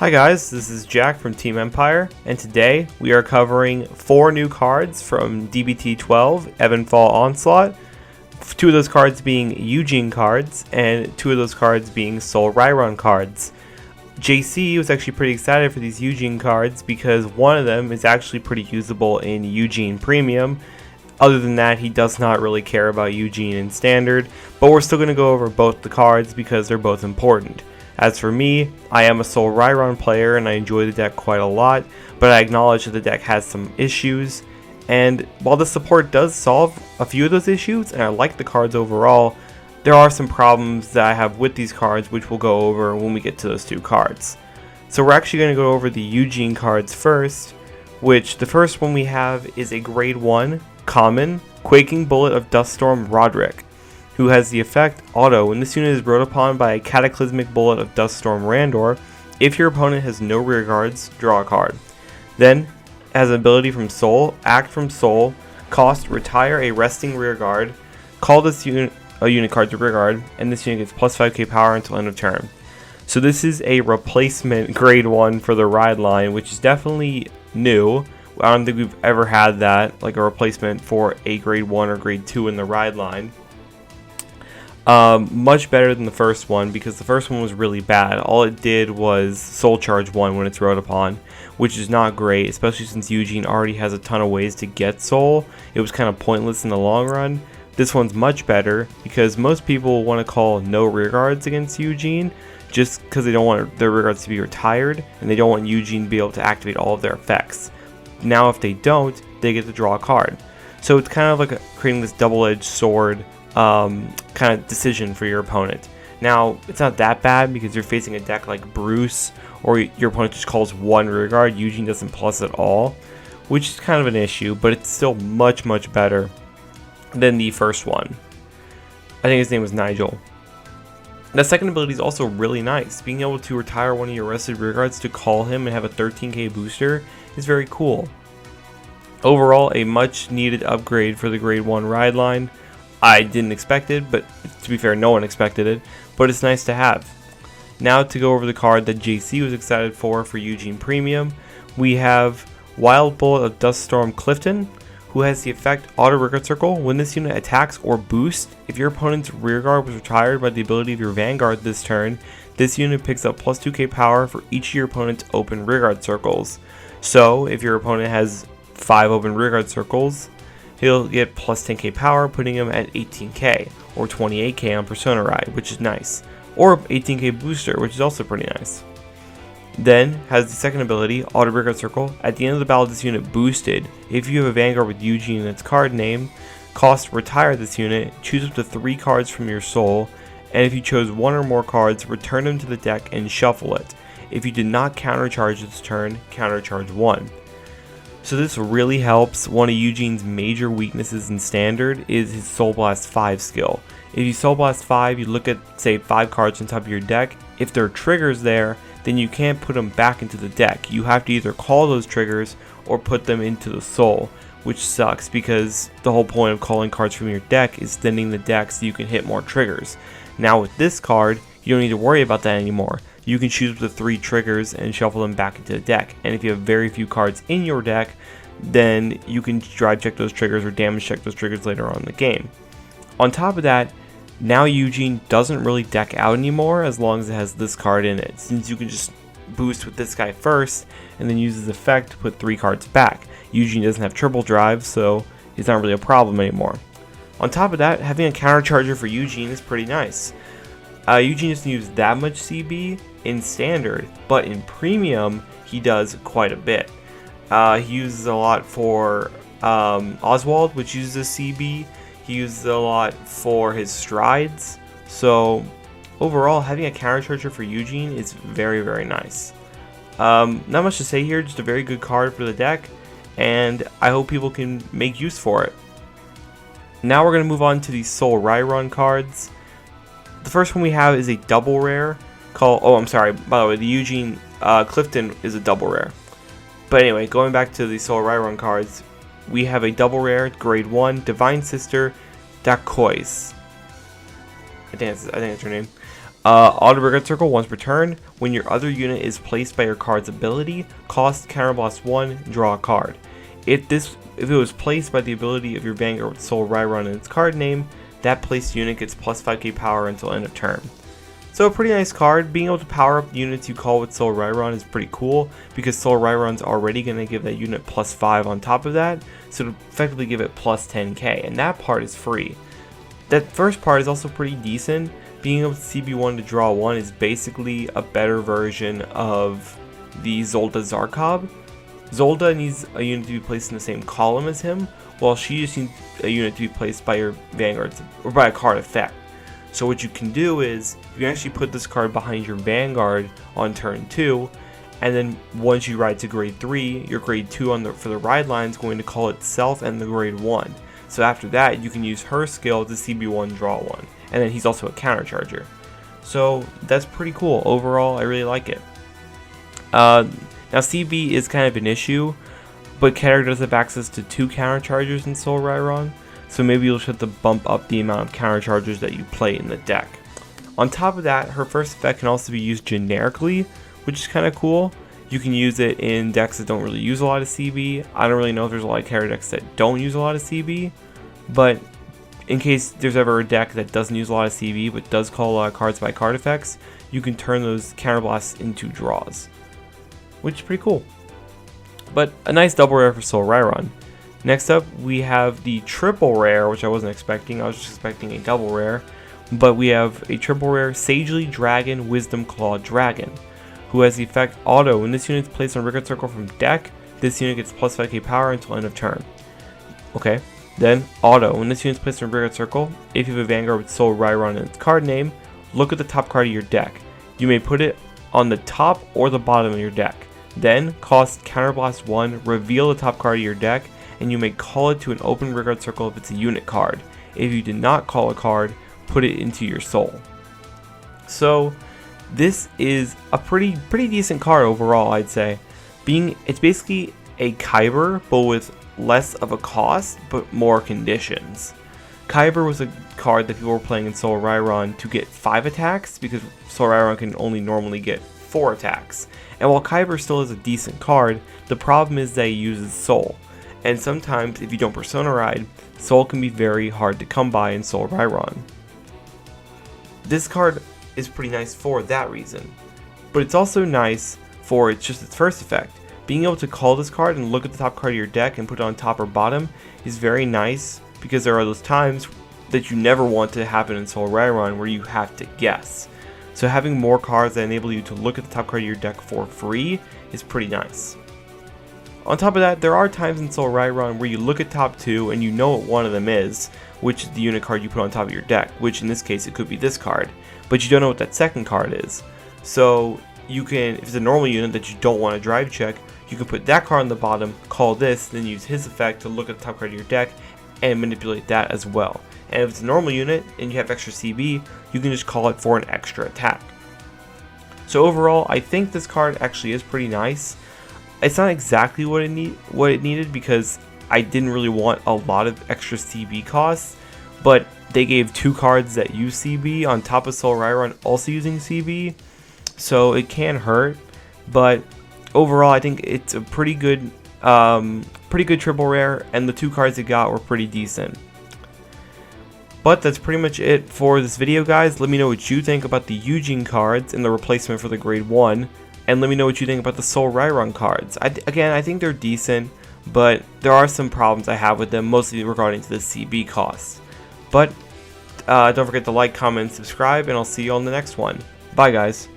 Hi guys, this is Jack from Team Empire, and today we are covering 4 new cards from DBT12 Evanfall Onslaught, 2 of those cards being Eugene cards, and 2 of those cards being Solrairon cards. JC was actually pretty excited for these Eugene cards because one of them is actually pretty usable in Eugene Premium. Other than that, he does not really care about Eugene in Standard, but we're still going to go over both the cards because they're both important. As for me, I am a Solrairon player and I enjoy the deck quite a lot, but I acknowledge that the deck has some issues, and while the support does solve a few of those issues and I like the cards overall, there are some problems that I have with these cards which we'll go over when we get to those 2 cards. So we're actually going to go over the Eugene cards first, which the first one we have is a grade 1 common Quaking Bullet of Duststorm Roderick, who has the effect auto when this unit is rode upon by a Cataclysmic Bullet of Duststorm Randor. If your opponent has no rear guards, draw a card. Then, as an ability from Soul, act from Soul, cost retire a resting rear guard, call this unit a unit card to rear guard, and this unit gets plus 5k power until end of turn. So this is a replacement grade 1 for the ride line, which is definitely new. I don't think we've ever had that, like a replacement for a grade 1 or grade 2 in the ride line. Much better than the first one because the first one was really bad. All it did was Soul Charge 1 when it's rode upon, which is not great, especially since Eugene already has a ton of ways to get Soul. It was kind of pointless in the long run. This one's much better because most people want to call no rear guards against Eugene just because they don't want their rear guards to be retired and they don't want Eugene to be able to activate all of their effects. Now if they don't, they get to draw a card. So it's kind of like creating this double-edged sword kind of decision for your opponent. Now, it's not that bad because you're facing a deck like Bruce, or your opponent just calls 1 rear guard. Eugene doesn't plus at all, which is kind of an issue, but it's still much better than the first one. I think his name was Nigel. The second ability is also really nice. Being able to retire one of your rested rear guards to call him and have a 13k booster is very cool. Overall, a much needed upgrade for the grade 1 ride line. I didn't expect it, but to be fair, no one expected it, but it's nice to have. Now to go over the card that JC was excited for Eugene Premium, we have Wild Bullet of Duststorm Clifton, who has the effect Auto Rear Guard Circle. When this unit attacks or boosts, if your opponent's rear guard was retired by the ability of your Vanguard this turn, this unit picks up plus 2k power for each of your opponent's open rear guard circles. So if your opponent has 5 open rear guard circles, he'll get plus 10k power, putting him at 18k, or 28k on Persona Ride, which is nice, or 18k booster, which is also pretty nice. Then has the second ability, Auto Rear Guard Circle. At the end of the battle, this unit boosted. If you have a Vanguard with Eugene in its card name, cost retire this unit, choose up to 3 cards from your soul, and if you chose 1 or more cards, return them to the deck and shuffle it. If you did not countercharge this turn, countercharge 1. So this really helps. One of Eugene's major weaknesses in Standard is his Soul Blast 5 skill. If you Soul Blast 5, you look at, say, 5 cards on top of your deck. If there are triggers there, then you can't put them back into the deck. You have to either call those triggers or put them into the Soul, which sucks because the whole point of calling cards from your deck is thinning the deck so you can hit more triggers. Now with this card, you don't need to worry about that anymore. You can choose the 3 triggers and shuffle them back into the deck. And if you have very few cards in your deck, then you can drive check those triggers or damage check those triggers later on in the game. On top of that, now Eugene doesn't really deck out anymore as long as it has this card in it, since you can just boost with this guy first and then use his effect to put 3 cards back. Eugene doesn't have triple drive, so it's not really a problem anymore. On top of that, having a counter charger for Eugene is pretty nice. Eugene doesn't use that much CB in Standard, but in Premium he does quite a bit. He uses a lot for Oswald, which uses a CB. He uses a lot for his strides. So overall, having a countercharger for Eugene is very nice. Not much to say here, just a very good card for the deck, and I hope people can make use for it. Now we're going to move on to the Solrairon cards. The first one we have is a double rare called, by the way, the Eugene Clifton is a double rare. But anyway, going back to the Solrairon cards, we have a double rare, grade 1, Divine Sister, Dakois. I think that's her name. Auto Regret Circle once per turn. When your other unit is placed by your card's ability, cost counterblast 1, draw a card. If it was placed by the ability of your Vanguard with Solrairon in its card name, that placed unit gets plus 5k power until end of turn. So a pretty nice card. Being able to power up units you call with Solrairon is pretty cool, because Solrairon's already going to give that unit plus 5 on top of that, so to effectively give it plus 10k, and that part is free. That first part is also pretty decent. Being able to CB1 to draw 1 is basically a better version of the Zolda Zarkov. Zolda needs a unit to be placed in the same column as him, while she just needs a unit to be placed by your Vanguard, or by a card effect. So what you can do is, you can actually put this card behind your Vanguard on turn 2, and then once you ride to grade 3, your grade 2 for the ride line is going to call itself and the grade 1. So after that, you can use her skill to CB1 draw 1. And then he's also a countercharger. So that's pretty cool. Overall, I really like it. Now CB is kind of an issue, but Keter does have access to 2 counterchargers in Solrairon, so maybe you'll just have to bump up the amount of counterchargers that you play in the deck. On top of that, her first effect can also be used generically, which is kind of cool. You can use it in decks that don't really use a lot of CB. I don't really know if there's a lot of Keter decks that don't use a lot of CB, but in case there's ever a deck that doesn't use a lot of CB but does call a lot of cards by card effects, you can turn those counterblasts into draws, which is pretty cool. But a nice double rare for Solrairon. Next up, we have the triple rare, which I wasn't expecting. I was just expecting a double rare. But we have a triple rare Sagely Dragon Wisdom Claw Dragon, who has the effect auto. When this unit is placed on Regret Circle from deck, this unit gets plus 5k power until end of turn. Okay. Then, auto. When this unit is placed on Regret Circle, if you have a Vanguard with Solrairon in its card name, look at the top card of your deck. You may put it on the top or the bottom of your deck. Then, cost Counterblast 1, reveal the top card of your deck, and you may call it to an open Regret Circle if it's a unit card. If you did not call a card, put it into your soul. So, this is a pretty decent card overall, I'd say. It's basically a Kyber, but with less of a cost, but more conditions. Kyber was a card that people were playing in Solrairon to get 5 attacks, because Solrairon can only normally get 4 attacks. And while Kyber still is a decent card, the problem is that he uses Soul. And sometimes, if you don't Persona Ride, Soul can be very hard to come by in Solrairon. This card is pretty nice for that reason. But it's also nice for its first effect. Being able to call this card and look at the top card of your deck and put it on top or bottom is very nice, because there are those times that you never want to happen in Solrairon where you have to guess. So having more cards that enable you to look at the top card of your deck for free is pretty nice. On top of that, there are times in Solrairon where you look at top 2 and you know what one of them is, which is the unit card you put on top of your deck, which in this case it could be this card, but you don't know what that second card is. So you can, if it's a normal unit that you don't want to drive check, you can put that card on the bottom, call this, then use his effect to look at the top card of your deck and manipulate that as well. And if it's a normal unit and you have extra CB, you can just call it for an extra attack. So overall, I think this card actually is pretty nice. It's not exactly what it needed, because I didn't really want a lot of extra CB costs, but they gave 2 cards that use CB on top of Solrairon also using CB, so it can hurt. But overall, I think it's a pretty good triple rare, and the 2 cards it got were pretty decent. But that's pretty much it for this video, guys. Let me know what you think about the Eugene cards and the replacement for the grade 1, and let me know what you think about the Solrairon cards. Again, I think they're decent, but there are some problems I have with them, mostly regarding to the CB costs. But don't forget to like, comment, and subscribe, and I'll see you on the next one. Bye, guys.